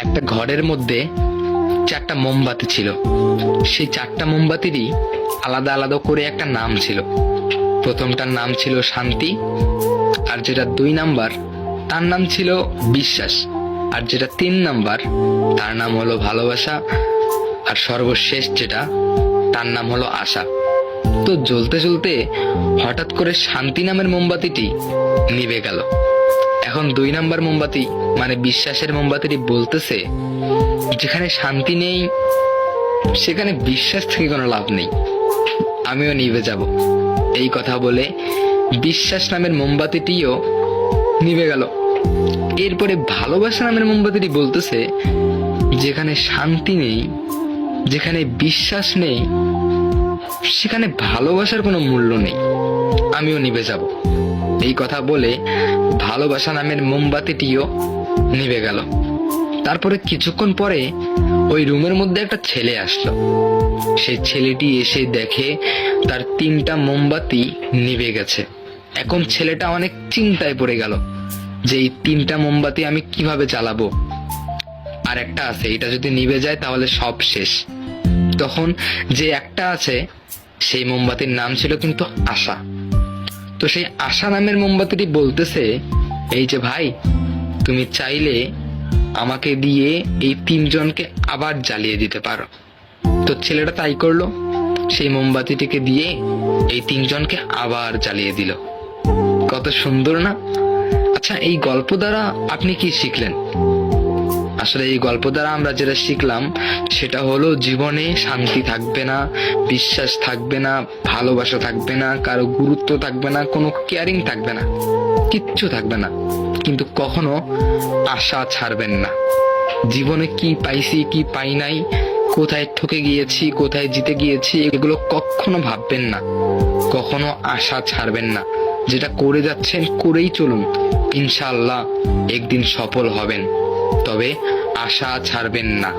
একটা ঘরের মধ্যে 4টা মোমবাতি ছিল। সেই 4টা মোমবাতিরই আলাদা আলাদা করে একটা নাম ছিল। প্রথমটার নাম ছিল শান্তি, আর যেটা 2 নাম্বার তার নাম ছিল বিশ্বাস, আর যেটা 3 নাম্বার তার নাম হলো ভালোবাসা, আর সর্বশেষ যেটা তার নাম হলো আশা। তো জ্বলতে জ্বলতে হঠাৎ করে শান্তি নামের মোমবাতিটি নিভে গেল। এখন 2 নাম্বার মোমবাতি মানে বিশ্বাসের মোমবাতিটি বলতেছে, যেখানে শান্তি নেই সেখানে বিশ্বাস থেকে কোনো লাভ নেই, আমিও নিভে যাব। এই কথা বলে বিশ্বাস নামের মোমবাতিটিও নিভে গেল। এরপরে ভালোবাসা নামের মোমবাতিটি বলতেছে, যেখানে শান্তি নেই, যেখানে বিশ্বাস নেই, সেখানে ভালোবাসার কোনো মূল্য নেই, আমিও নিভে যাব। এই কথা বলে ভালোবাসা নামের মোমবাতিটিও নিভে গেল। তারপরে কিছুক্ষণ পরে ওই রুমের মধ্যে একটা ছেলে আসলো। সেই ছেলেটি এসে দেখে তার 3টা মোমবাতি নিভে গেছে। এখন ছেলেটা অনেক চিন্তায় পড়ে গেল যে এই 3টা মোমবাতি আমি কিভাবে জ্বালাবো, আর একটা আছে, এটা যদি নিভে যায় তাহলে সব শেষ। তখন যে একটা আছে সেই মোমবাতির নাম ছিল কিন্তু আশা। তো সেই আশা নামের মোমবাতিটি বলতেছে, এই যে ভাই, তুমি চাইলে আমাকে দিয়ে এই 3 জনকে আবার জ্বালিয়ে দিতে পারো। তো ছেলেটা তাই করলো, সেই মোমবাতিটিকে দিয়ে এই 3 জনকে আবার জ্বালিয়ে দিল। কত সুন্দর না? আচ্ছা, এই গল্প দ্বারা আপনি কি শিখলেন? আসলে এই গল্প দ্বারা আমরা যেটা শিখলাম সেটা হলো, জীবনে শান্তি থাকবে না, বিশ্বাস থাকবে না, ভালোবাসা থাকবে না, কারো গুরুত্ব থাকবে না, কোনো কেয়ারিং থাকবে না, কিচ্ছু থাকবে না, কিন্তু কখনো আশা ছাড়বেন না। জীবনে কি পাইছি কি পাই নাই, কোথায় ঠকে গিয়েছি কোথায় জিতে গিয়েছি, এগুলো কখনো ভাববেন না। কখনো আশা ছাড়বেন না। যেটা করে যাচ্ছেন করেই চলুন, ইনশাআল্লাহ একদিন সফল হবেন। তবে আশা ছাড়বেন না।